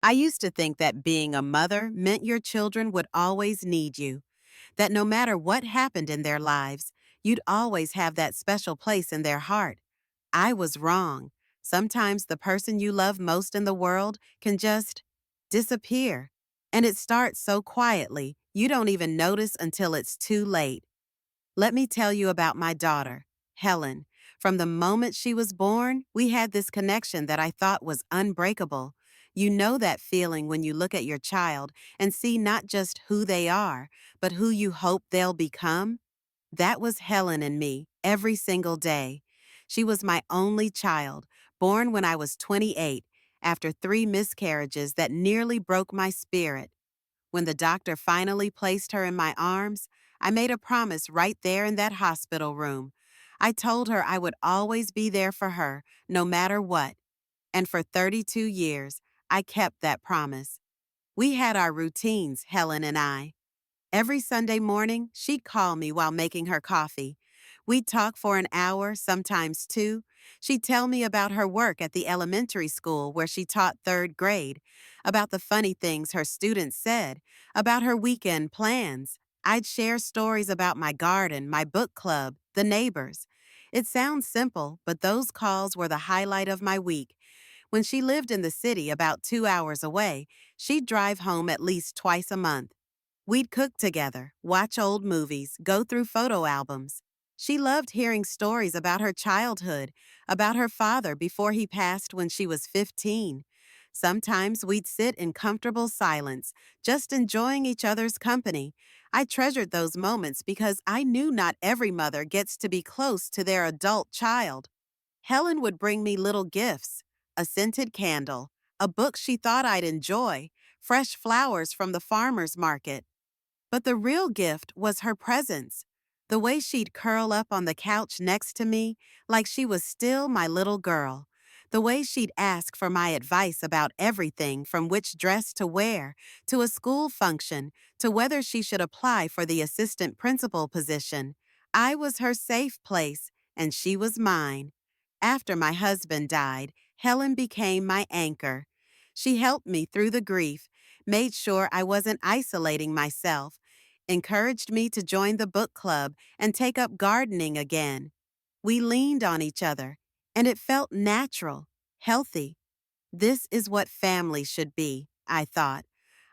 I used to think that being a mother meant your children would always need you, that no matter what happened in their lives, you'd always have that special place in their heart. I was wrong. Sometimes the person you love most in the world can just disappear. And it starts so quietly, you don't even notice until it's too late. Let me tell you about my daughter, Helen. From the moment she was born, we had this connection that I thought was unbreakable. You know that feeling when you look at your child and see not just who they are, but who you hope they'll become? That was Helen and me every single day. She was my only child, born when I was 28, after 3 miscarriages that nearly broke my spirit. When the doctor finally placed her in my arms, I made a promise right there in that hospital room. I told her I would always be there for her, no matter what. And for 32 years, I kept that promise. We had our routines, Helen and I. Every Sunday morning, she'd call me while making her coffee. We'd talk for an hour, sometimes two. She'd tell me about her work at the elementary school where she taught third grade, about the funny things her students said, about her weekend plans. I'd share stories about my garden, my book club, the neighbors. It sounds simple, but those calls were the highlight of my week. When she lived in the city about 2 hours away, she'd drive home at least twice a month. We'd cook together, watch old movies, go through photo albums. She loved hearing stories about her childhood, about her father before he passed when she was 15. Sometimes we'd sit in comfortable silence, just enjoying each other's company. I treasured those moments because I knew not every mother gets to be close to their adult child. Helen would bring me little gifts, a scented candle, a book she thought I'd enjoy, fresh flowers from the farmer's market. But the real gift was her presence. The way she'd curl up on the couch next to me like she was still my little girl. The way she'd ask for my advice about everything from which dress to wear, to a school function, to whether she should apply for the assistant principal position. I was her safe place, and she was mine. After my husband died, Helen became my anchor. She helped me through the grief, made sure I wasn't isolating myself, encouraged me to join the book club and take up gardening again. We leaned on each other, and it felt natural, healthy. This is what family should be, I thought.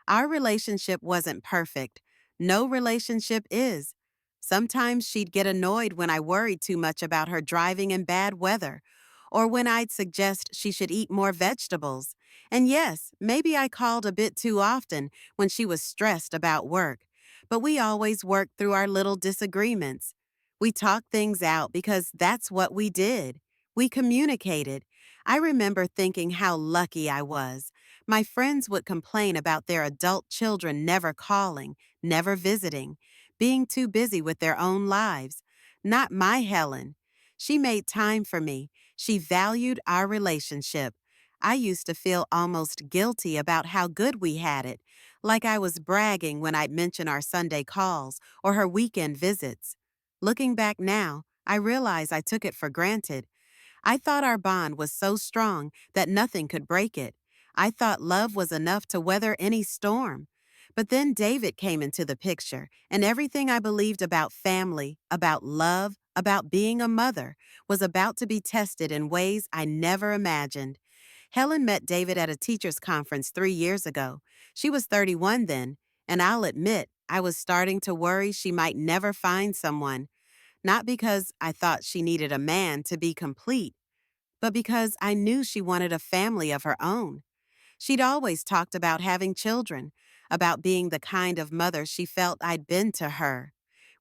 Our relationship wasn't perfect. No relationship is. Sometimes she'd get annoyed when I worried too much about her driving in bad weather, or when I'd suggest she should eat more vegetables. And yes, maybe I called a bit too often when she was stressed about work. But we always worked through our little disagreements. We talked things out because that's what we did. We communicated. I remember thinking how lucky I was. My friends would complain about their adult children never calling, never visiting, being too busy with their own lives. Not my Helen. She made time for me. She valued our relationship. I used to feel almost guilty about how good we had it, like I was bragging when I'd mention our Sunday calls or her weekend visits. Looking back now, I realize I took it for granted. I thought our bond was so strong that nothing could break it. I thought love was enough to weather any storm. But then David came into the picture, and everything I believed about family, about love, about being a mother, was about to be tested in ways I never imagined. Helen met David at a teachers' conference 3 years ago. She was 31 then, and I'll admit, I was starting to worry she might never find someone. Not because I thought she needed a man to be complete, but because I knew she wanted a family of her own. She'd always talked about having children, about being the kind of mother she felt I'd been to her.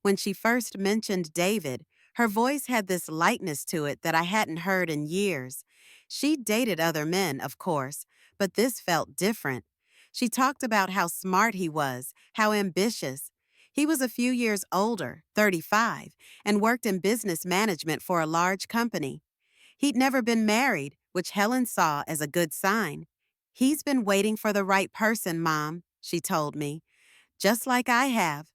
When she first mentioned David, her voice had this lightness to it that I hadn't heard in years. She'd dated other men, of course, but this felt different. She talked about how smart he was, how ambitious. He was a few years older, 35, and worked in business management for a large company. He'd never been married, which Helen saw as a good sign. "He's been waiting for the right person, Mom," she told me, "just like I have."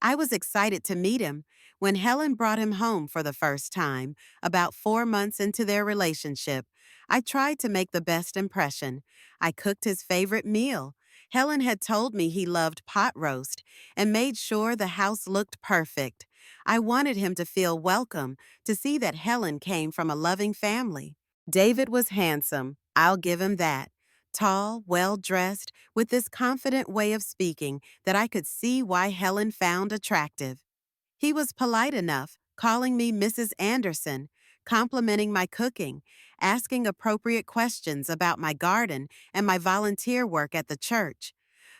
I was excited to meet him. When Helen brought him home for the first time, about 4 months into their relationship, I tried to make the best impression. I cooked his favorite meal. Helen had told me he loved pot roast and made sure the house looked perfect. I wanted him to feel welcome, to see that Helen came from a loving family. David was handsome, I'll give him that. Tall, well dressed, with this confident way of speaking that I could see why Helen found attractive. He was polite enough, calling me Mrs. Anderson, complimenting my cooking, asking appropriate questions about my garden and my volunteer work at the church.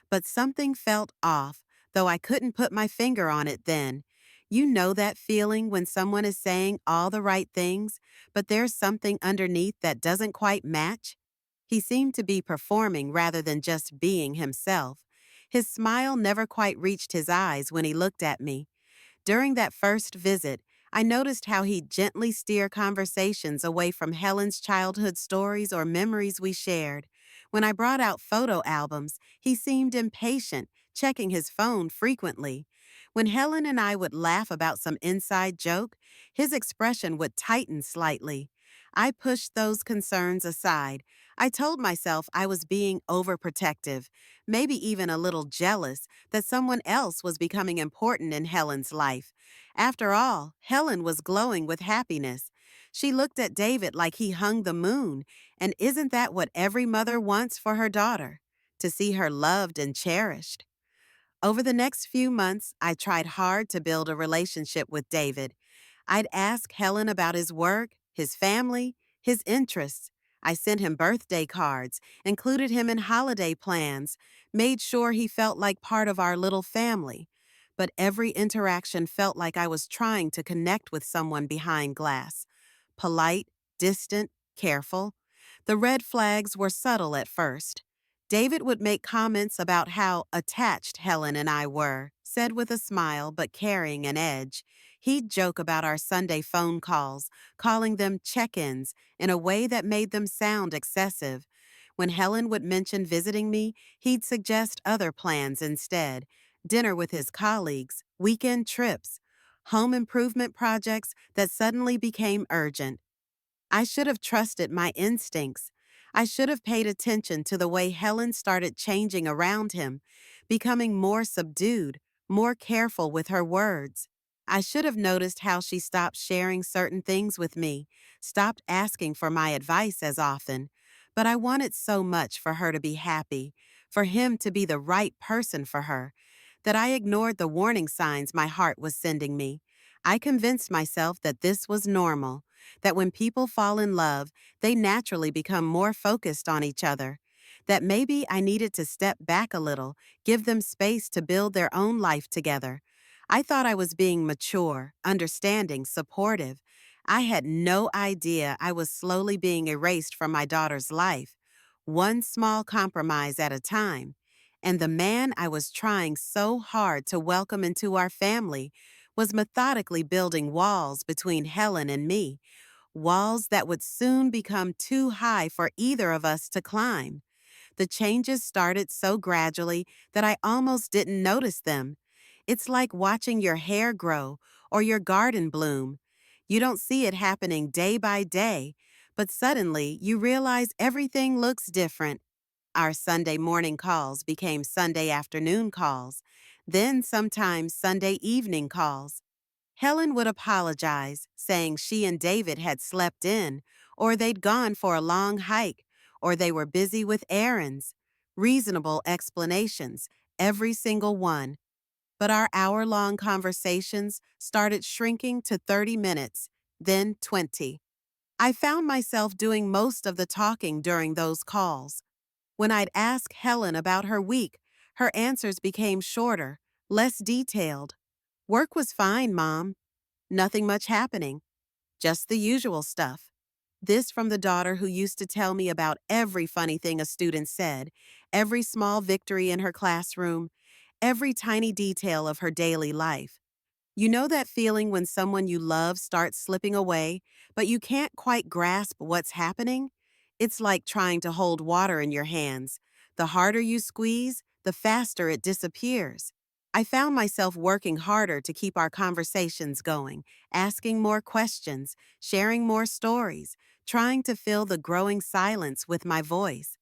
But something felt off, though I couldn't put my finger on it then. You know that feeling when someone is saying all the right things, but there's something underneath that doesn't quite match? He seemed to be performing rather than just being himself. His smile never quite reached his eyes when he looked at me. During that first visit, I noticed how he'd gently steer conversations away from Helen's childhood stories or memories we shared. When I brought out photo albums, he seemed impatient, checking his phone frequently. When Helen and I would laugh about some inside joke, his expression would tighten slightly. I pushed those concerns aside. I told myself I was being overprotective, maybe even a little jealous that someone else was becoming important in Helen's life. After all, Helen was glowing with happiness. She looked at David like he hung the moon, and isn't that what every mother wants for her daughter? To see her loved and cherished. Over the next few months, I tried hard to build a relationship with David. I'd ask Helen about his work, his family, his interests. I sent him birthday cards, included him in holiday plans, made sure he felt like part of our little family. But every interaction felt like I was trying to connect with someone behind glass. Polite, distant, careful. The red flags were subtle at first. David would make comments about how attached Helen and I were, said with a smile but carrying an edge. He'd joke about our Sunday phone calls, calling them check-ins in a way that made them sound excessive. When Helen would mention visiting me, he'd suggest other plans instead. Dinner with his colleagues, weekend trips, home improvement projects that suddenly became urgent. I should have trusted my instincts. I should have paid attention to the way Helen started changing around him, becoming more subdued, more careful with her words. I should have noticed how she stopped sharing certain things with me, stopped asking for my advice as often. But I wanted so much for her to be happy, for him to be the right person for her, that I ignored the warning signs my heart was sending me. I convinced myself that this was normal, that when people fall in love, they naturally become more focused on each other, that maybe I needed to step back a little, give them space to build their own life together. I thought I was being mature, understanding, supportive. I had no idea I was slowly being erased from my daughter's life, one small compromise at a time. And the man I was trying so hard to welcome into our family was methodically building walls between Helen and me, walls that would soon become too high for either of us to climb. The changes started so gradually that I almost didn't notice them. It's like watching your hair grow or your garden bloom. You don't see it happening day by day, but suddenly you realize everything looks different. Our Sunday morning calls became Sunday afternoon calls, then sometimes Sunday evening calls. Helen would apologize, saying she and David had slept in, or they'd gone for a long hike, or they were busy with errands. Reasonable explanations, every single one. But our hour-long conversations started shrinking to 30 minutes, then 20. I found myself doing most of the talking during those calls. When I'd ask Helen about her week, her answers became shorter, less detailed. Work was fine, Mom. Nothing much happening, just the usual stuff. This from the daughter who used to tell me about every funny thing a student said, every small victory in her classroom, every tiny detail of her daily life. You know that feeling when someone you love starts slipping away, but you can't quite grasp what's happening? It's like trying to hold water in your hands. The harder you squeeze, the faster it disappears. I found myself working harder to keep our conversations going, asking more questions, sharing more stories, trying to fill the growing silence with my voice.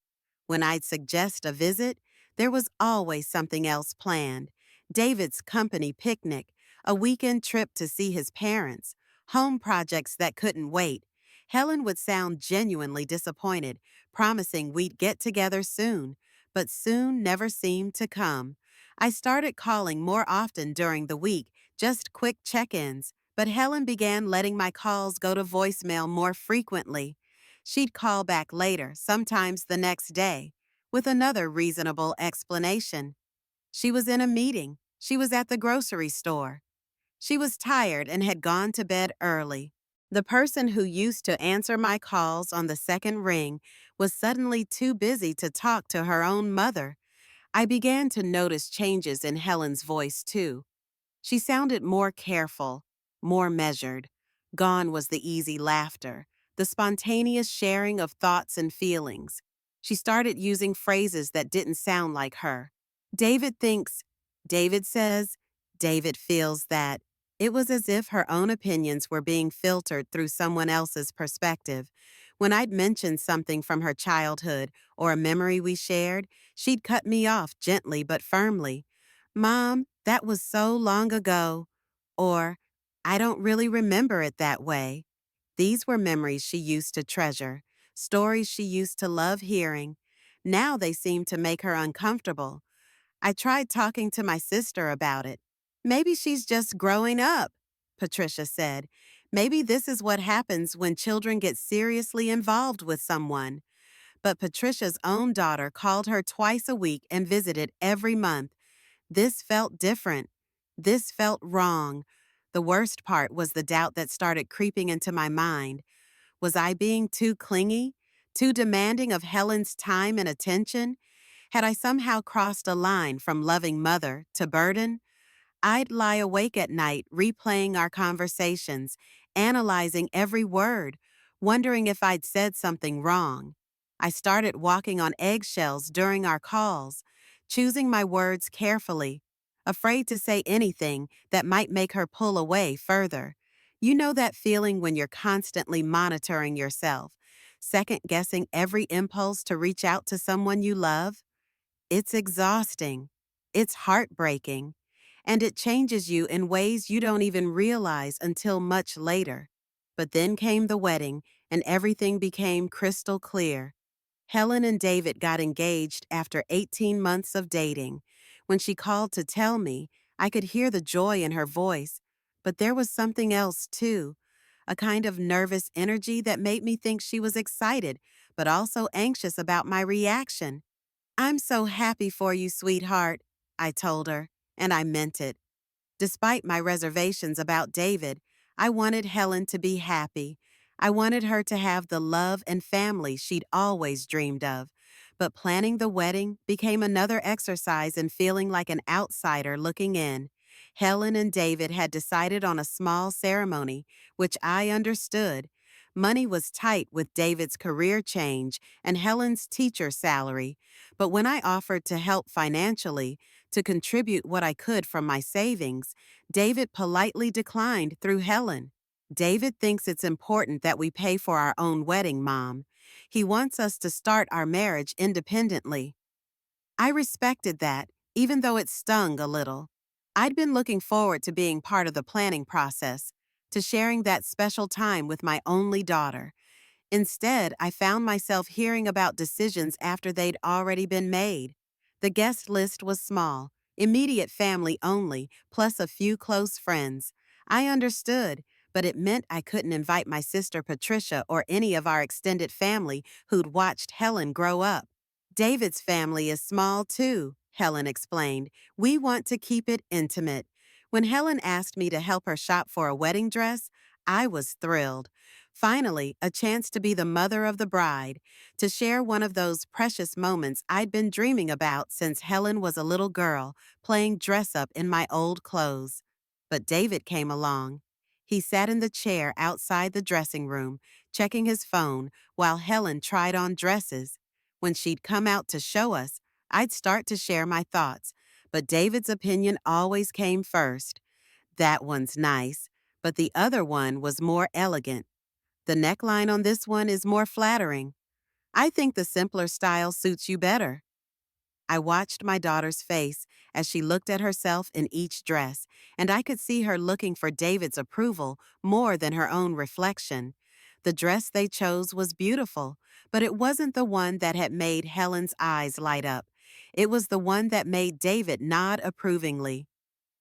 When I'd suggest a visit, there was always something else planned. David's company picnic, a weekend trip to see his parents, home projects that couldn't wait. Helen would sound genuinely disappointed, promising we'd get together soon, but soon never seemed to come. I started calling more often during the week, just quick check-ins, but Helen began letting my calls go to voicemail more frequently. She'd call back later, sometimes the next day, with another reasonable explanation. She was in a meeting. She was at the grocery store. She was tired and had gone to bed early. The person who used to answer my calls on the second ring was suddenly too busy to talk to her own mother. I began to notice changes in Helen's voice, too. She sounded more careful, more measured. Gone was the easy laughter, the spontaneous sharing of thoughts and feelings. She started using phrases that didn't sound like her. David thinks, David says, David feels that. It was as if her own opinions were being filtered through someone else's perspective. When I'd mentioned something from her childhood or a memory we shared, she'd cut me off gently but firmly. Mom, that was so long ago. Or, I don't really remember it that way. These were memories she used to treasure, stories she used to love hearing. Now they seem to make her uncomfortable. I tried talking to my sister about it. Maybe she's just growing up, Patricia said. Maybe this is what happens when children get seriously involved with someone. But Patricia's own daughter called her twice a week and visited every month. This felt different. This felt wrong. The worst part was the doubt that started creeping into my mind. Was I being too clingy? Too demanding of Helen's time and attention? Had I somehow crossed a line from loving mother to burden? I'd lie awake at night replaying our conversations, analyzing every word, wondering if I'd said something wrong. I started walking on eggshells during our calls, choosing my words carefully, afraid to say anything that might make her pull away further. You know that feeling when you're constantly monitoring yourself, second-guessing every impulse to reach out to someone you love? It's exhausting. It's heartbreaking. And it changes you in ways you don't even realize until much later. But then came the wedding, and everything became crystal clear. Helen and David got engaged after 18 months of dating. When she called to tell me, I could hear the joy in her voice. But there was something else, too. A kind of nervous energy that made me think she was excited, but also anxious about my reaction. I'm so happy for you, sweetheart, I told her, and I meant it. Despite my reservations about David, I wanted Helen to be happy. I wanted her to have the love and family she'd always dreamed of. But planning the wedding became another exercise in feeling like an outsider looking in. Helen and David had decided on a small ceremony, which I understood. Money was tight with David's career change and Helen's teacher salary. But when I offered to help financially, to contribute what I could from my savings, David politely declined through Helen. David thinks it's important that we pay for our own wedding, Mom. He wants us to start our marriage independently. I respected that, even though it stung a little. I'd been looking forward to being part of the planning process, to sharing that special time with my only daughter. Instead, I found myself hearing about decisions after they'd already been made. The guest list was small, immediate family only, plus a few close friends. I understood, but it meant I couldn't invite my sister Patricia or any of our extended family who'd watched Helen grow up. David's family is small too, Helen explained. We want to keep it intimate. When Helen asked me to help her shop for a wedding dress, I was thrilled. Finally, a chance to be the mother of the bride, to share one of those precious moments I'd been dreaming about since Helen was a little girl, playing dress-up in my old clothes. But David came along. He sat in the chair outside the dressing room, checking his phone while Helen tried on dresses. When she'd come out to show us, I'd start to share my thoughts, but David's opinion always came first. That one's nice, but the other one was more elegant. The neckline on this one is more flattering. I think the simpler style suits you better. I watched my daughter's face as she looked at herself in each dress, and I could see her looking for David's approval more than her own reflection. The dress they chose was beautiful, but it wasn't the one that had made Helen's eyes light up. It was the one that made David nod approvingly.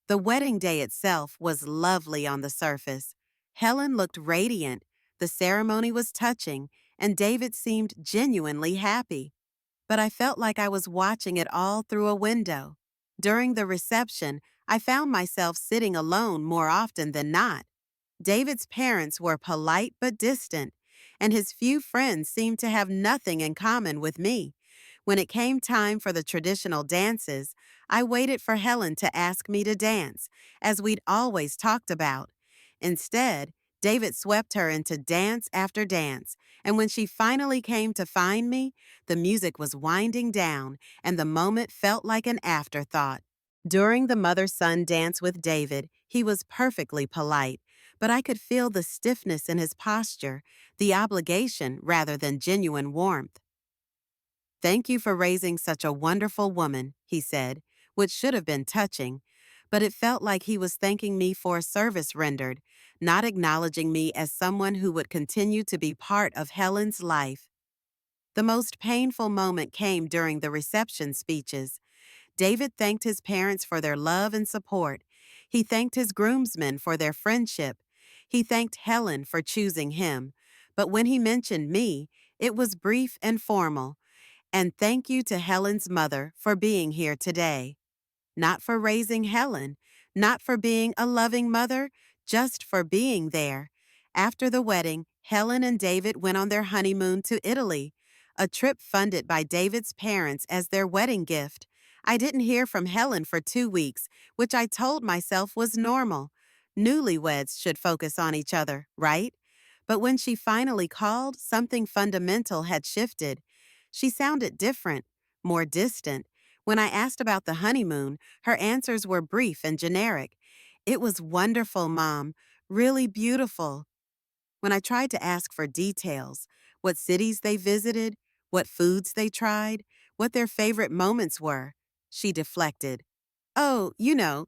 The wedding day itself was lovely on the surface. Helen looked radiant, the ceremony was touching, and David seemed genuinely happy. But I felt like I was watching it all through a window. During the reception, I found myself sitting alone more often than not. David's parents were polite but distant, and his few friends seemed to have nothing in common with me. When it came time for the traditional dances, I waited for Helen to ask me to dance, as we'd always talked about. Instead, David swept her into dance after dance, and when she finally came to find me, the music was winding down, and the moment felt like an afterthought. During the mother-son dance with David, he was perfectly polite, but I could feel the stiffness in his posture, the obligation rather than genuine warmth. "Thank you for raising such a wonderful woman," he said, which should have been touching, but it felt like he was thanking me for a service rendered, not acknowledging me as someone who would continue to be part of Helen's life. The most painful moment came during the reception speeches. David thanked his parents for their love and support. He thanked his groomsmen for their friendship. He thanked Helen for choosing him. But when he mentioned me, it was brief and formal. "And thank you to Helen's mother for being here today." Not for raising Helen, not for being a loving mother, just for being there. After the wedding, Helen and David went on their honeymoon to Italy, a trip funded by David's parents as their wedding gift. I didn't hear from Helen for 2 weeks, which I told myself was normal. Newlyweds should focus on each other, right? But when she finally called, something fundamental had shifted. She sounded different, more distant. When I asked about the honeymoon, her answers were brief and generic. "It was wonderful, Mom. Really beautiful." When I tried to ask for details, what cities they visited, what foods they tried, what their favorite moments were, she deflected. "Oh,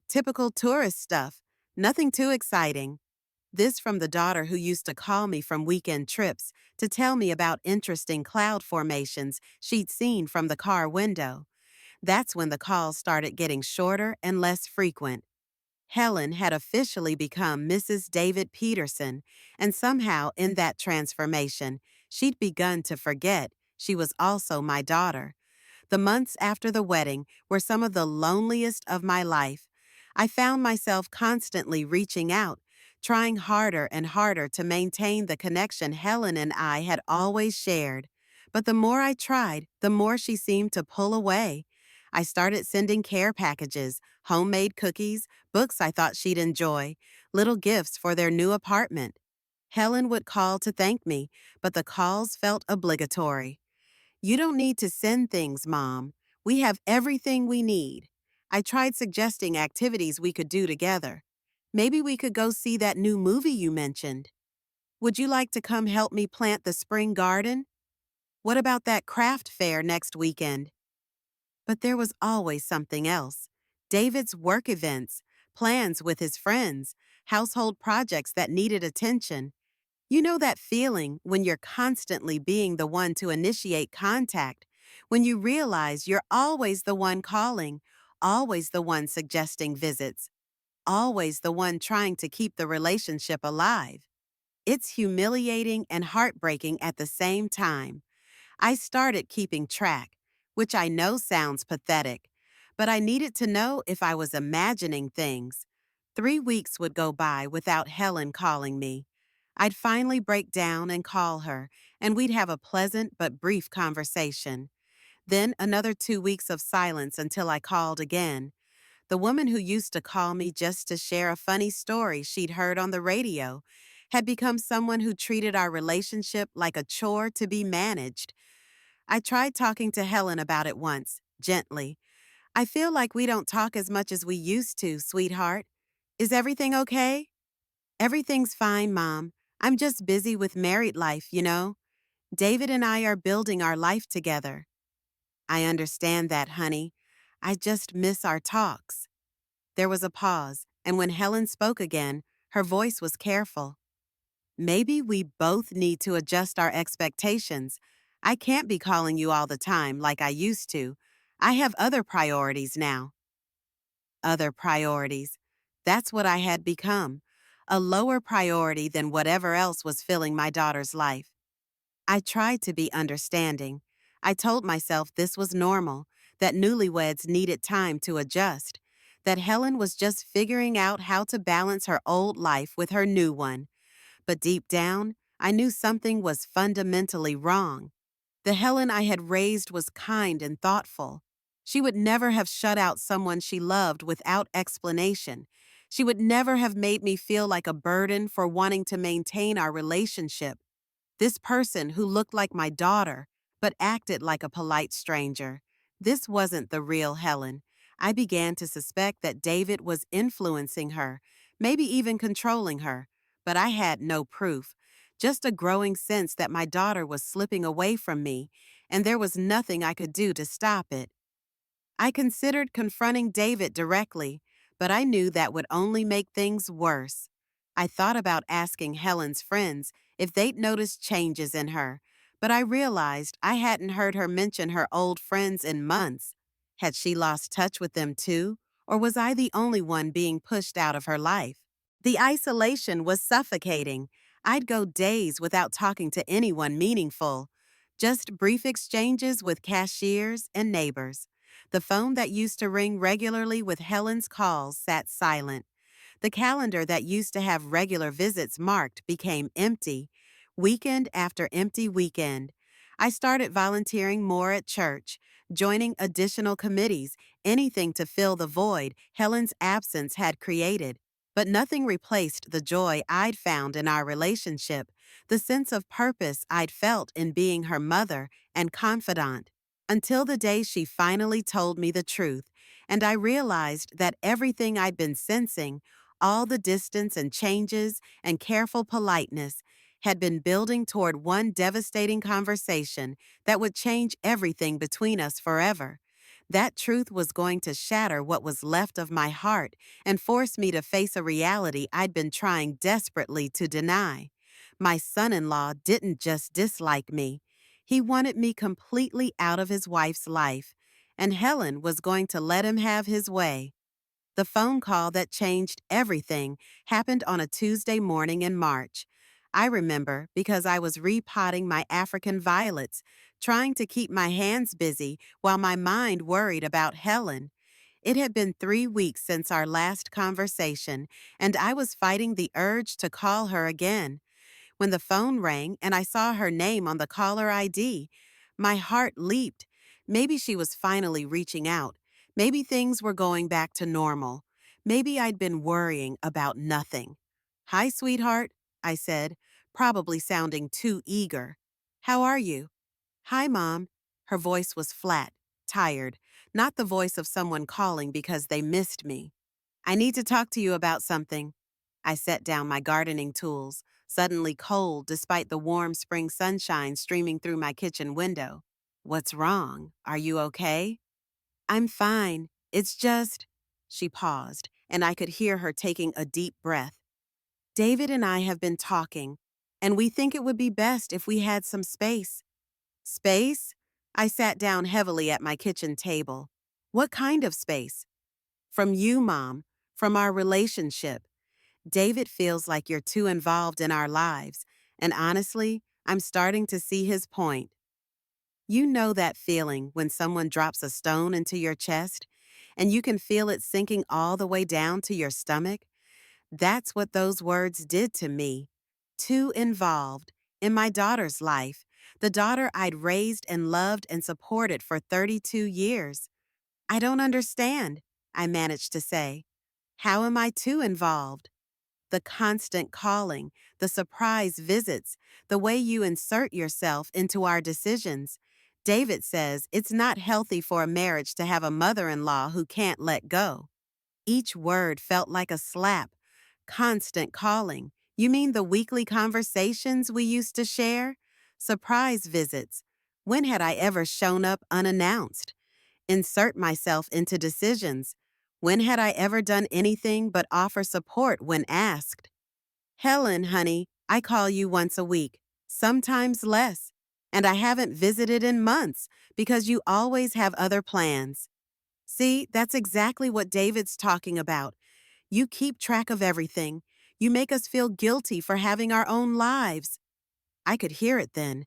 typical tourist stuff. Nothing too exciting." This from the daughter who used to call me from weekend trips to tell me about interesting cloud formations she'd seen from the car window. That's when the calls started getting shorter and less frequent. Helen had officially become Mrs. David Peterson, and somehow in that transformation, she'd begun to forget she was also my daughter. The months after the wedding were some of the loneliest of my life. I found myself constantly reaching out, trying harder and harder to maintain the connection Helen and I had always shared. But the more I tried, the more she seemed to pull away. I started sending care packages, homemade cookies, books I thought she'd enjoy, little gifts for their new apartment. Helen would call to thank me, but the calls felt obligatory. "You don't need to send things, Mom. We have everything we need." I tried suggesting activities we could do together. "Maybe we could go see that new movie you mentioned. Would you like to come help me plant the spring garden? What about that craft fair next weekend?" But there was always something else. David's work events, plans with his friends, household projects that needed attention. You know that feeling when you're constantly being the one to initiate contact, when you realize you're always the one calling, always the one suggesting visits, always the one trying to keep the relationship alive. It's humiliating and heartbreaking at the same time. I started keeping track, which I know sounds pathetic, but I needed to know if I was imagining things. 3 weeks would go by without Helen calling me. I'd finally break down and call her, and we'd have a pleasant but brief conversation. Then another 2 weeks of silence until I called again. The woman who used to call me just to share a funny story she'd heard on the radio had become someone who treated our relationship like a chore to be managed. I tried talking to Helen about it once, gently. I feel like we don't talk as much as we used to, sweetheart. Is everything okay? Everything's fine, Mom. I'm just busy with married life, you know. David and I are building our life together. I understand that, honey. I just miss our talks. There was a pause, and when Helen spoke again, her voice was careful. Maybe we both need to adjust our expectations. I can't be calling you all the time like I used to. I have other priorities now. Other priorities. That's what I had become. A lower priority than whatever else was filling my daughter's life. I tried to be understanding. I told myself this was normal, that newlyweds needed time to adjust, that Helen was just figuring out how to balance her old life with her new one. But deep down, I knew something was fundamentally wrong. The Helen I had raised was kind and thoughtful. She would never have shut out someone she loved without explanation. She would never have made me feel like a burden for wanting to maintain our relationship. This person who looked like my daughter, but acted like a polite stranger. This wasn't the real Helen. I began to suspect that David was influencing her, maybe even controlling her, but I had no proof. Just a growing sense that my daughter was slipping away from me, and there was nothing I could do to stop it. I considered confronting David directly, but I knew that would only make things worse. I thought about asking Helen's friends if they'd noticed changes in her, but I realized I hadn't heard her mention her old friends in months. Had she lost touch with them too, or was I the only one being pushed out of her life? The isolation was suffocating. I'd go days without talking to anyone meaningful, just brief exchanges with cashiers and neighbors. The phone that used to ring regularly with Helen's calls sat silent. The calendar that used to have regular visits marked became empty, weekend after empty weekend. I started volunteering more at church, joining additional committees, anything to fill the void Helen's absence had created. But nothing replaced the joy I'd found in our relationship, the sense of purpose I'd felt in being her mother and confidant. Until the day she finally told me the truth, and I realized that everything I'd been sensing, all the distance and changes and careful politeness, had been building toward one devastating conversation that would change everything between us forever. That truth was going to shatter what was left of my heart and force me to face a reality I'd been trying desperately to deny. My son-in-law didn't just dislike me. He wanted me completely out of his wife's life, and Helen was going to let him have his way. The phone call that changed everything happened on a Tuesday morning in March. I remember because I was repotting my African violets, trying to keep my hands busy while my mind worried about Helen. It had been 3 weeks since our last conversation, and I was fighting the urge to call her again. When the phone rang and I saw her name on the caller ID, my heart leaped. Maybe she was finally reaching out. Maybe things were going back to normal. Maybe I'd been worrying about nothing. "Hi, sweetheart," I said, probably sounding too eager. "How are you?" "Hi, Mom." Her voice was flat, tired, not the voice of someone calling because they missed me. "I need to talk to you about something." I set down my gardening tools, suddenly cold despite the warm spring sunshine streaming through my kitchen window. "What's wrong? Are you okay?" "I'm fine. It's just—" She paused, and I could hear her taking a deep breath. "David and I have been talking, and we think it would be best if we had some space." "Space?" I sat down heavily at my kitchen table. "What kind of space?" "From you, Mom. From our relationship. David feels like you're too involved in our lives, and honestly, I'm starting to see his point. You know that feeling when someone drops a stone into your chest, and you can feel it sinking all the way down to your stomach? That's what those words did to me. Too involved in my daughter's life, the daughter I'd raised and loved and supported for 32 years. "I don't understand," I managed to say. "How am I too involved?" "The constant calling, the surprise visits, the way you insert yourself into our decisions. David says it's not healthy for a marriage to have a mother-in-law who can't let go. Each word felt like a slap. Constant calling. You mean the weekly conversations we used to share? Surprise visits. When had I ever shown up unannounced? Insert myself into decisions. When had I ever done anything but offer support when asked? Helen, honey, I call you once a week, sometimes less. And I haven't visited in months because you always have other plans. See, that's exactly what David's talking about. You keep track of everything. You make us feel guilty for having our own lives. I could hear it then.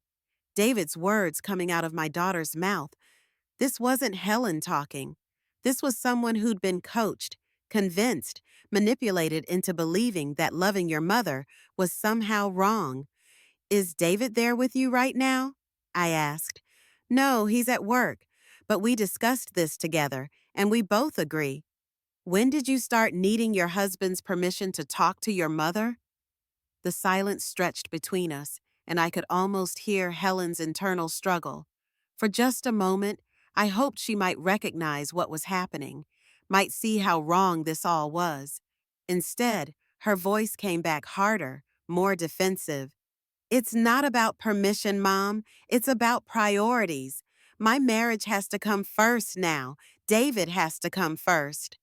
David's words coming out of my daughter's mouth. This wasn't Helen talking. This was someone who'd been coached, convinced, manipulated into believing that loving your mother was somehow wrong. Is David there with you right now? I asked. No, he's at work. But we discussed this together, and we both agree. When did you start needing your husband's permission to talk to your mother? The silence stretched between us, and I could almost hear Helen's internal struggle. For just a moment, I hoped she might recognize what was happening, might see how wrong this all was. Instead, her voice came back harder, more defensive. It's not about permission, Mom. It's about priorities. My marriage has to come first now. David has to come first.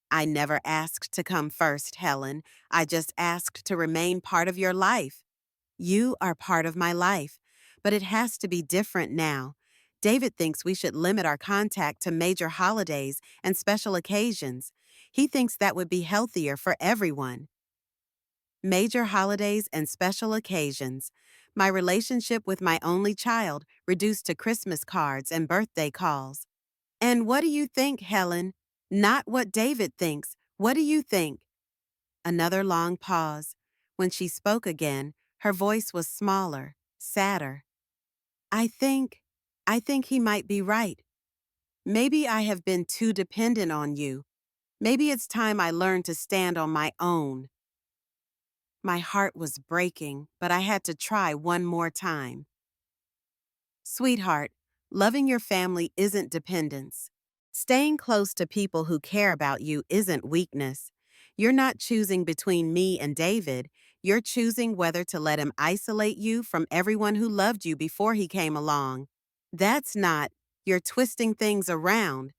I never asked to come first, Helen. I just asked to remain part of your life. You are part of my life, but it has to be different now. David thinks we should limit our contact to major holidays and special occasions. He thinks that would be healthier for everyone. Major holidays and special occasions. My relationship with my only child reduced to Christmas cards and birthday calls. And what do you think, Helen? Not what David thinks. What do you think? Another long pause. When she spoke again, her voice was smaller, sadder. I think, I think he might be right. Maybe I have been too dependent on you. Maybe it's time I learned to stand on my own. My heart was breaking, but I had to try one more time. Sweetheart, loving your family isn't dependence. Staying close to people who care about you isn't weakness. You're not choosing between me and David. You're choosing whether to let him isolate you from everyone who loved you before he came along. That's not, you're twisting things around.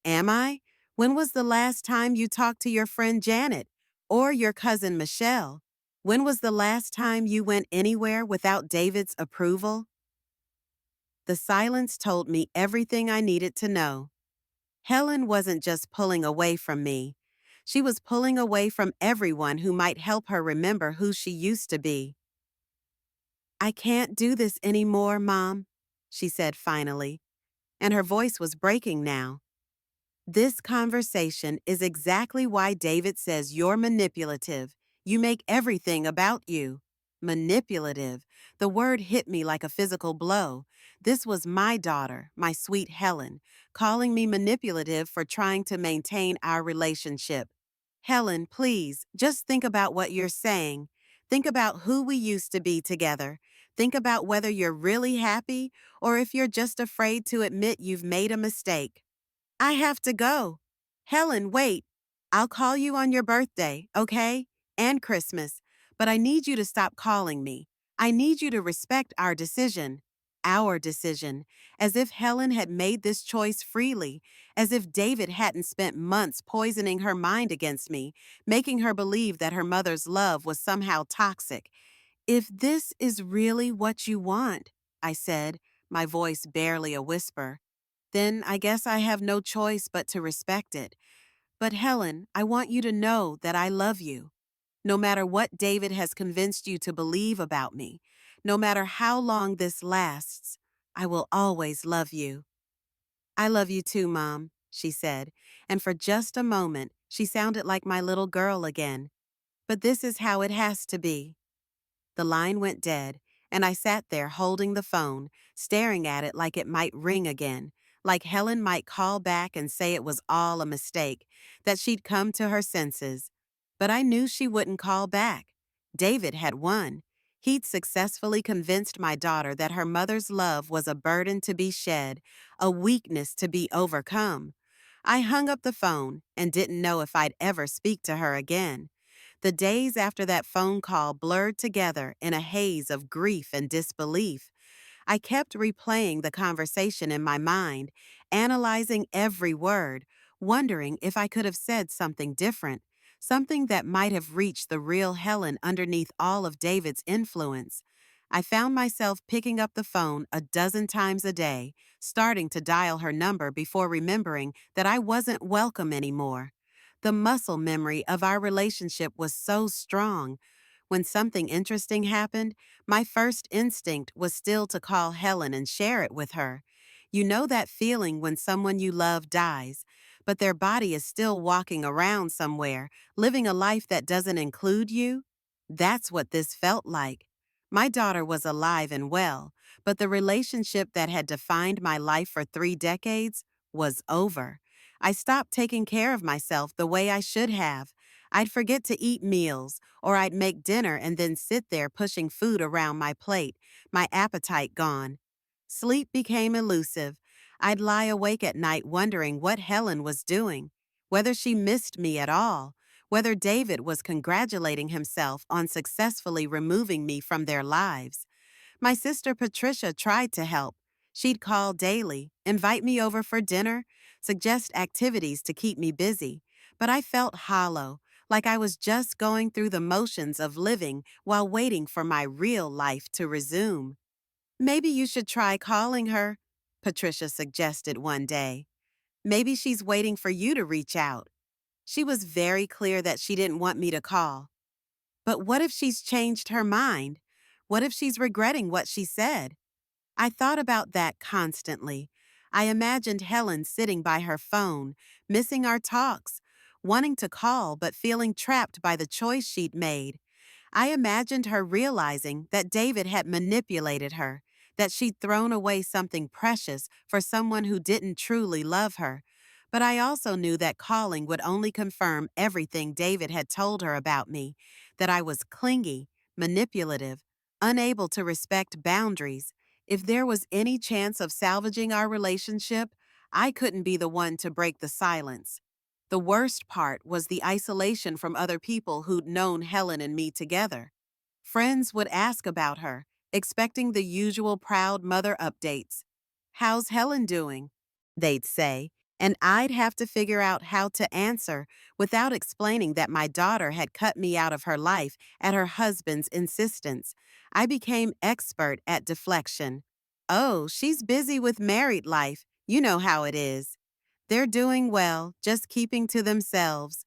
Am I? When was the last time you talked to your friend Janet or your cousin Michelle? When was the last time you went anywhere without David's approval? The silence told me everything I needed to know. Helen wasn't just pulling away from me. She was pulling away from everyone who might help her remember who she used to be. I can't do this anymore, Mom, she said finally, and her voice was breaking now. This conversation is exactly why David says you're manipulative. You make everything about you. Manipulative. The word hit me like a physical blow. This was my daughter, my sweet Helen, calling me manipulative for trying to maintain our relationship. Helen, please, just think about what you're saying. Think about who we used to be together. Think about whether you're really happy or if you're just afraid to admit you've made a mistake. I have to go. Helen, wait. I'll call you on your birthday, okay? And Christmas. But I need you to stop calling me. I need you to respect our decision. Our decision. As if Helen had made this choice freely. As if David hadn't spent months poisoning her mind against me, making her believe that her mother's love was somehow toxic. If this is really what you want, I said, my voice barely a whisper, then I guess I have no choice but to respect it. But Helen, I want you to know that I love you. No matter what David has convinced you to believe about me, no matter how long this lasts, I will always love you. I love you too, Mom, she said, and for just a moment, she sounded like my little girl again. But this is how it has to be. The line went dead, and I sat there holding the phone, staring at it like it might ring again, like Helen might call back and say it was all a mistake, that she'd come to her senses. But I knew she wouldn't call back. David had won. He'd successfully convinced my daughter that her mother's love was a burden to be shed, a weakness to be overcome. I hung up the phone and didn't know if I'd ever speak to her again. The days after that phone call blurred together in a haze of grief and disbelief. I kept replaying the conversation in my mind, analyzing every word, wondering if I could have said something different, something that might have reached the real Helen underneath all of David's influence. I found myself picking up the phone a dozen times a day, starting to dial her number before remembering that I wasn't welcome anymore. The muscle memory of our relationship was so strong. When something interesting happened, my first instinct was still to call Helen and share it with her. You know that feeling when someone you love dies, but their body is still walking around somewhere, living a life that doesn't include you? That's what this felt like. My daughter was alive and well, but the relationship that had defined my life for 3 decades was over. I stopped taking care of myself the way I should have. I'd forget to eat meals, or I'd make dinner and then sit there pushing food around my plate, my appetite gone. Sleep became elusive. I'd lie awake at night wondering what Helen was doing, whether she missed me at all, whether David was congratulating himself on successfully removing me from their lives. My sister Patricia tried to help. She'd call daily, invite me over for dinner, suggest activities to keep me busy. But I felt hollow, like I was just going through the motions of living while waiting for my real life to resume. Maybe you should try calling her, Patricia suggested one day. Maybe she's waiting for you to reach out. She was very clear that she didn't want me to call. But what if she's changed her mind? What if she's regretting what she said? I thought about that constantly. I imagined Helen sitting by her phone, missing our talks, wanting to call but feeling trapped by the choice she'd made. I imagined her realizing that David had manipulated her, that she'd thrown away something precious for someone who didn't truly love her. But I also knew that calling would only confirm everything David had told her about me, that I was clingy, manipulative, unable to respect boundaries. If there was any chance of salvaging our relationship, I couldn't be the one to break the silence. The worst part was the isolation from other people who'd known Helen and me together. Friends would ask about her, expecting the usual proud mother updates. "How's Helen doing?" they'd say, and I'd have to figure out how to answer without explaining that my daughter had cut me out of her life at her husband's insistence. I became expert at deflection. "Oh, she's busy with married life. You know how it is. They're doing well, just keeping to themselves.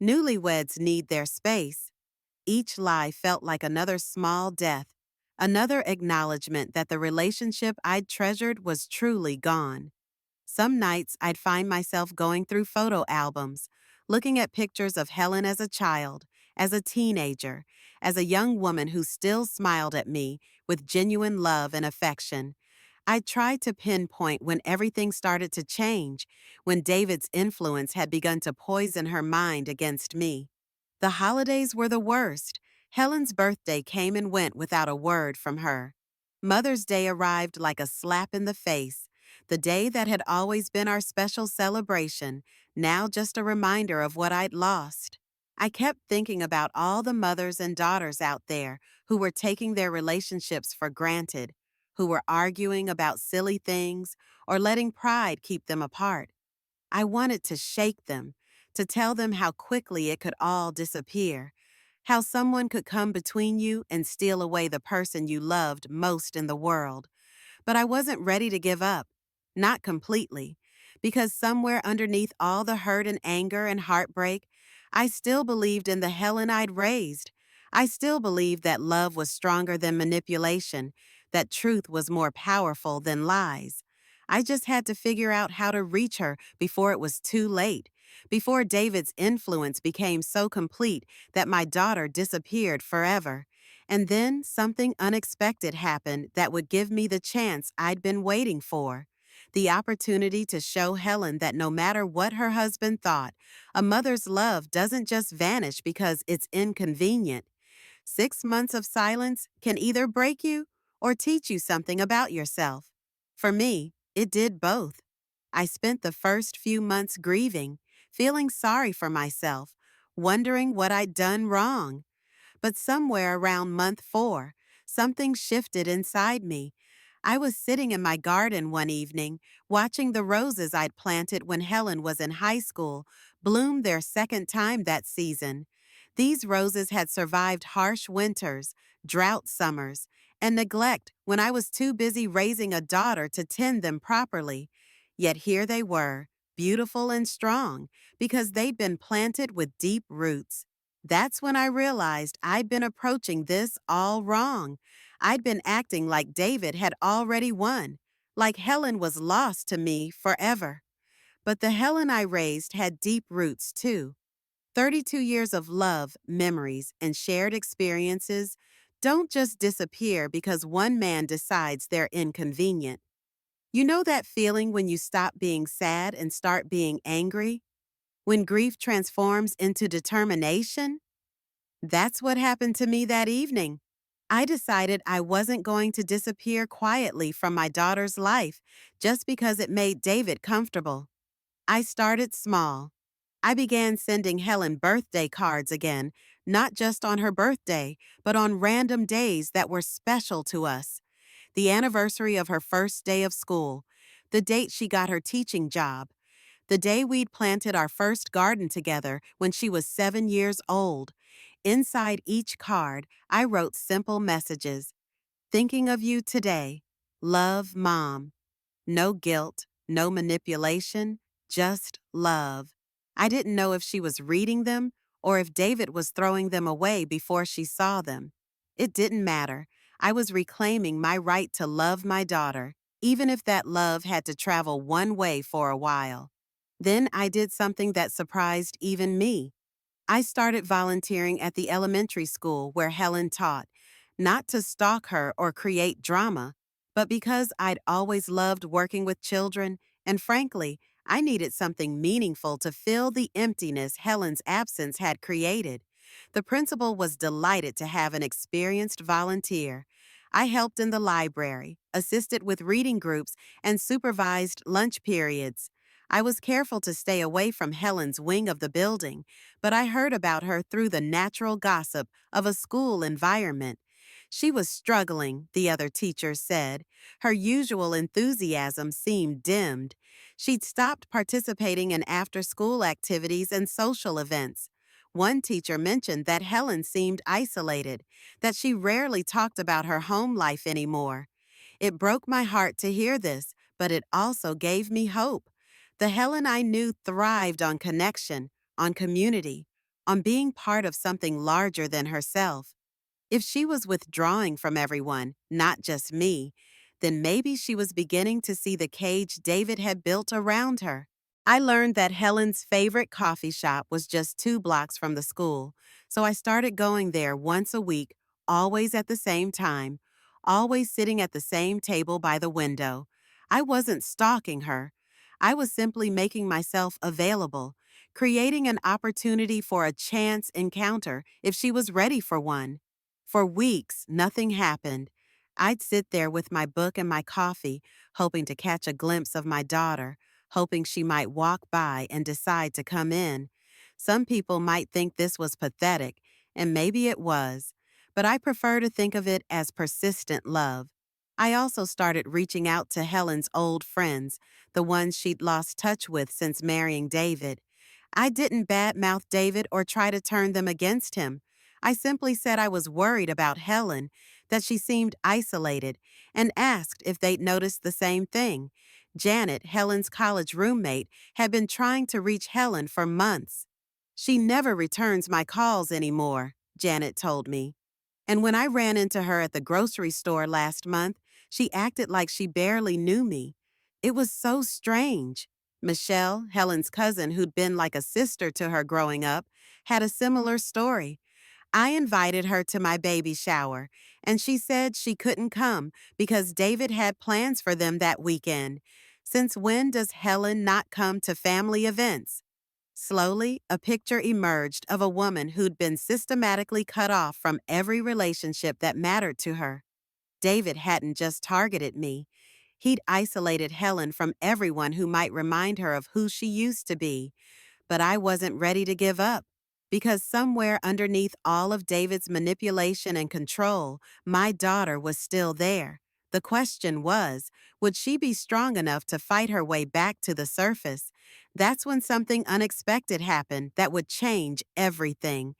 Newlyweds need their space." Each lie felt like another small death, another acknowledgement that the relationship I'd treasured was truly gone. Some nights I'd find myself going through photo albums, looking at pictures of Helen as a child, as a teenager, as a young woman who still smiled at me with genuine love and affection. I tried to pinpoint when everything started to change, when David's influence had begun to poison her mind against me. The holidays were the worst. Helen's birthday came and went without a word from her. Mother's Day arrived like a slap in the face. The day that had always been our special celebration, now just a reminder of what I'd lost. I kept thinking about all the mothers and daughters out there who were taking their relationships for granted, who were arguing about silly things or letting pride keep them apart. I wanted to shake them, to tell them how quickly it could all disappear, how someone could come between you and steal away the person you loved most in the world. But I wasn't ready to give up, not completely, because somewhere underneath all the hurt and anger and heartbreak, I still believed in the Helen I'd raised. I still believed that love was stronger than manipulation, that truth was more powerful than lies. I just had to figure out how to reach her before it was too late, before David's influence became so complete that my daughter disappeared forever. And then something unexpected happened that would give me the chance I'd been waiting for. The opportunity to show Helen that no matter what her husband thought, a mother's love doesn't just vanish because it's inconvenient. 6 months of silence can either break you or teach you something about yourself. For me, it did both. I spent the first few months grieving, feeling sorry for myself, wondering what I'd done wrong. But somewhere around month 4, something shifted inside me. I was sitting in my garden one evening, watching the roses I'd planted when Helen was in high school bloom their second time that season. These roses had survived harsh winters, drought summers, and neglect when I was too busy raising a daughter to tend them properly. Yet here they were, beautiful and strong, because they'd been planted with deep roots. That's when I realized I'd been approaching this all wrong. I'd been acting like David had already won, like Helen was lost to me forever. But the Helen I raised had deep roots too. 32 years of love, memories, and shared experiences don't just disappear because one man decides they're inconvenient. You know that feeling when you stop being sad and start being angry? When grief transforms into determination? That's what happened to me that evening. I decided I wasn't going to disappear quietly from my daughter's life just because it made David comfortable. I started small. I began sending Helen birthday cards again, not just on her birthday, but on random days that were special to us. The anniversary of her first day of school, the date she got her teaching job, the day we'd planted our first garden together when she was 7 years old. Inside each card, I wrote simple messages. Thinking of you today. Love, Mom. No guilt, no manipulation, just love. I didn't know if she was reading them or if David was throwing them away before she saw them. It didn't matter. I was reclaiming my right to love my daughter, even if that love had to travel one way for a while. Then I did something that surprised even me. I started volunteering at the elementary school where Helen taught, not to stalk her or create drama, but because I'd always loved working with children, and frankly, I needed something meaningful to fill the emptiness Helen's absence had created. The principal was delighted to have an experienced volunteer. I helped in the library, assisted with reading groups, and supervised lunch periods. I was careful to stay away from Helen's wing of the building, but I heard about her through the natural gossip of a school environment. She was struggling, the other teachers said. Her usual enthusiasm seemed dimmed. She'd stopped participating in after-school activities and social events. One teacher mentioned that Helen seemed isolated, that she rarely talked about her home life anymore. It broke my heart to hear this, but it also gave me hope. The Helen I knew thrived on connection, on community, on being part of something larger than herself. If she was withdrawing from everyone, not just me, then maybe she was beginning to see the cage David had built around her. I learned that Helen's favorite coffee shop was just 2 blocks from the school, so I started going there once a week, always at the same time, always sitting at the same table by the window. I wasn't stalking her. I was simply making myself available, creating an opportunity for a chance encounter if she was ready for one. For weeks, nothing happened. I'd sit there with my book and my coffee, hoping to catch a glimpse of my daughter, hoping she might walk by and decide to come in. Some people might think this was pathetic, and maybe it was, but I prefer to think of it as persistent love. I also started reaching out to Helen's old friends, the ones she'd lost touch with since marrying David. I didn't badmouth David or try to turn them against him. I simply said I was worried about Helen, that she seemed isolated, and asked if they'd noticed the same thing. Janet, Helen's college roommate, had been trying to reach Helen for months. She never returns my calls anymore, Janet told me. And when I ran into her at the grocery store last month, she acted like she barely knew me. It was so strange. Michelle, Helen's cousin, who'd been like a sister to her growing up, had a similar story. I invited her to my baby shower, and she said she couldn't come because David had plans for them that weekend. Since when does Helen not come to family events? Slowly, a picture emerged of a woman who'd been systematically cut off from every relationship that mattered to her. David hadn't just targeted me. He'd isolated Helen from everyone who might remind her of who she used to be. But I wasn't ready to give up. Because somewhere underneath all of David's manipulation and control, my daughter was still there. The question was, would she be strong enough to fight her way back to the surface? That's when something unexpected happened that would change everything.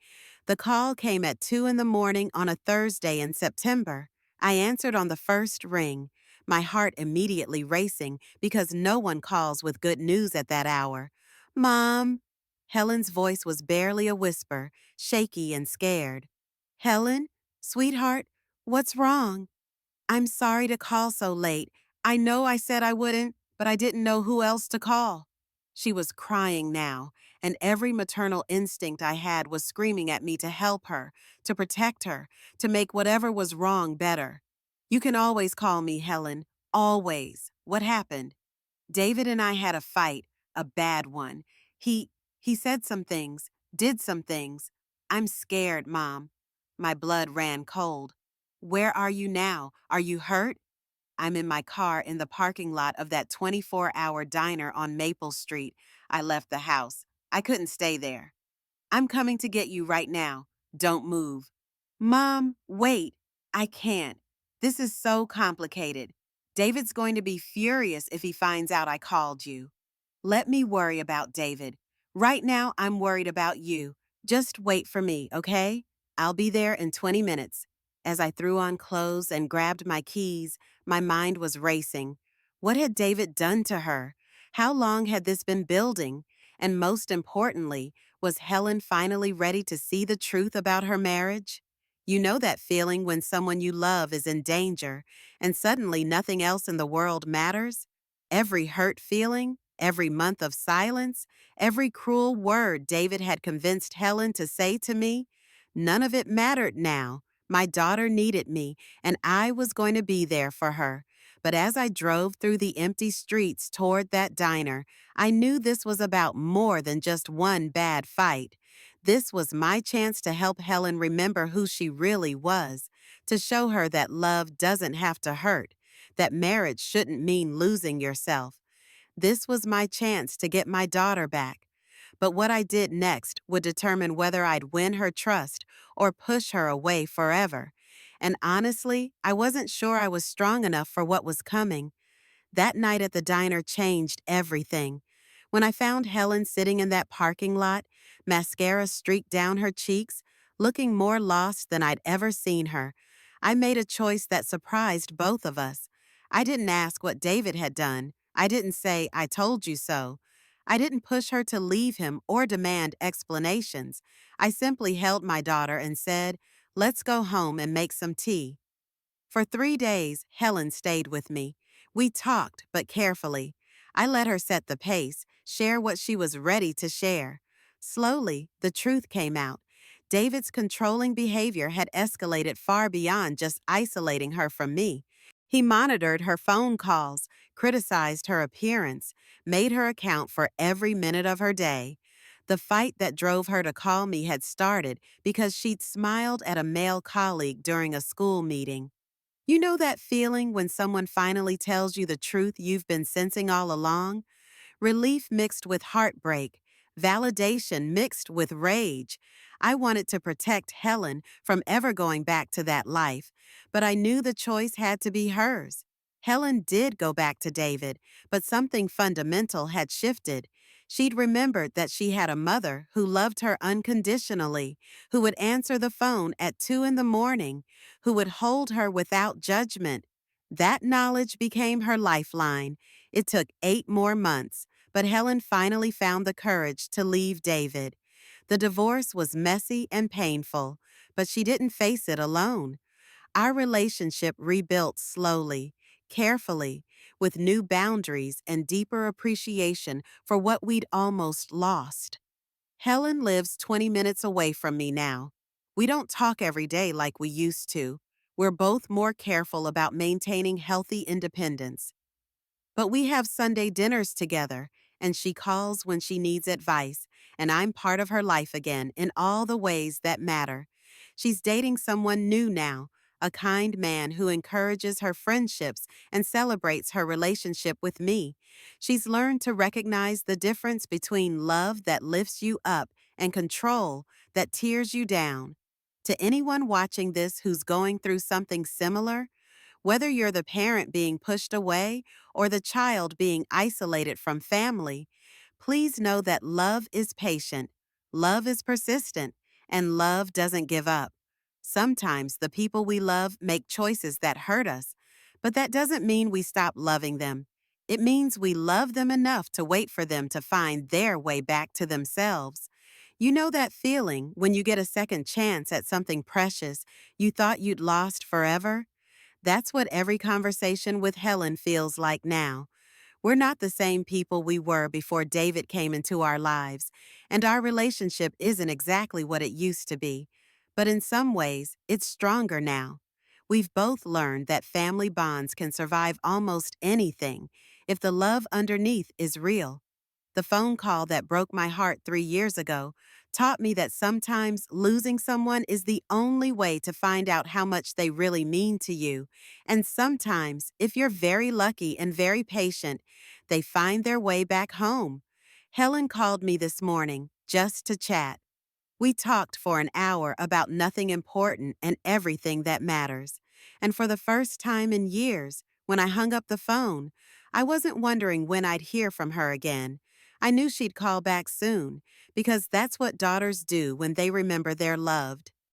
The call came at 2 in the morning on a Thursday in September. I answered on the first ring, my heart immediately racing because no one calls with good news at that hour. Mom. Helen's voice was barely a whisper, shaky and scared. Helen? Sweetheart? What's wrong? I'm sorry to call so late. I know I said I wouldn't, but I didn't know who else to call. She was crying now, and every maternal instinct I had was screaming at me to help her, to protect her, to make whatever was wrong better. You can always call me Helen. Always. What happened? David and I had a fight, a bad one. He he said some things, did some things. I'm scared, Mom. My blood ran cold. Where are you now? Are you hurt? I'm in my car in the parking lot of that 24-hour diner on Maple Street. I left the house. I couldn't stay there. I'm coming to get you right now. Don't move. Mom, wait. I can't. This is so complicated. David's going to be furious if he finds out I called you. Let me worry about David. Right now, I'm worried about you. Just wait for me, okay? I'll be there in 20 minutes. As I threw on clothes and grabbed my keys, my mind was racing. What had David done to her? How long had this been building? And most importantly, was Helen finally ready to see the truth about her marriage? You know that feeling when someone you love is in danger, and suddenly nothing else in the world matters? Every hurt feeling, every month of silence, every cruel word David had convinced Helen to say to me, none of it mattered now. My daughter needed me, and I was going to be there for her. But as I drove through the empty streets toward that diner, I knew this was about more than just one bad fight. This was my chance to help Helen remember who she really was, to show her that love doesn't have to hurt, that marriage shouldn't mean losing yourself. This was my chance to get my daughter back. But what I did next would determine whether I'd win her trust or push her away forever. And honestly, I wasn't sure I was strong enough for what was coming. That night at the diner changed everything. When I found Helen sitting in that parking lot, mascara streaked down her cheeks, looking more lost than I'd ever seen her, I made a choice that surprised both of us. I didn't ask what David had done. I didn't say, I told you so. I didn't push her to leave him or demand explanations. I simply held my daughter and said, let's go home and make some tea. For 3 days, Helen stayed with me. We talked, but carefully. I let her set the pace, share what she was ready to share. Slowly, the truth came out. David's controlling behavior had escalated far beyond just isolating her from me. He monitored her phone calls, criticized her appearance, made her account for every minute of her day. The fight that drove her to call me had started because she'd smiled at a male colleague during a school meeting. You know that feeling when someone finally tells you the truth you've been sensing all along? Relief mixed with heartbreak, validation mixed with rage. I wanted to protect Helen from ever going back to that life, but I knew the choice had to be hers. Helen did go back to David, but something fundamental had shifted. She'd remembered that she had a mother who loved her unconditionally, who would answer the phone at 2 in the morning, who would hold her without judgment. That knowledge became her lifeline. It took 8 more months, but Helen finally found the courage to leave David. The divorce was messy and painful, but she didn't face it alone. Our relationship rebuilt slowly, carefully, with new boundaries and deeper appreciation for what we'd almost lost. Helen lives 20 minutes away from me now. We don't talk every day like we used to. We're both more careful about maintaining healthy independence. But we have Sunday dinners together, and she calls when she needs advice, and I'm part of her life again in all the ways that matter. She's dating someone new now, a kind man who encourages her friendships and celebrates her relationship with me. She's learned to recognize the difference between love that lifts you up and control that tears you down. To anyone watching this who's going through something similar, whether you're the parent being pushed away or the child being isolated from family, please know that love is patient, love is persistent, and love doesn't give up. Sometimes the people we love make choices that hurt us, but that doesn't mean we stop loving them. It means we love them enough to wait for them to find their way back to themselves. You know that feeling when you get a second chance at something precious you thought you'd lost forever? That's what every conversation with Helen feels like now. We're not the same people we were before David came into our lives, and our relationship isn't exactly what it used to be. But in some ways, it's stronger now. We've both learned that family bonds can survive almost anything if the love underneath is real. The phone call that broke my heart 3 years ago taught me that sometimes losing someone is the only way to find out how much they really mean to you. And sometimes, if you're very lucky and very patient, they find their way back home. Helen called me this morning just to chat. We talked for an hour about nothing important and everything that matters. And for the first time in years, when I hung up the phone, I wasn't wondering when I'd hear from her again. I knew she'd call back soon, because that's what daughters do when they remember they're loved.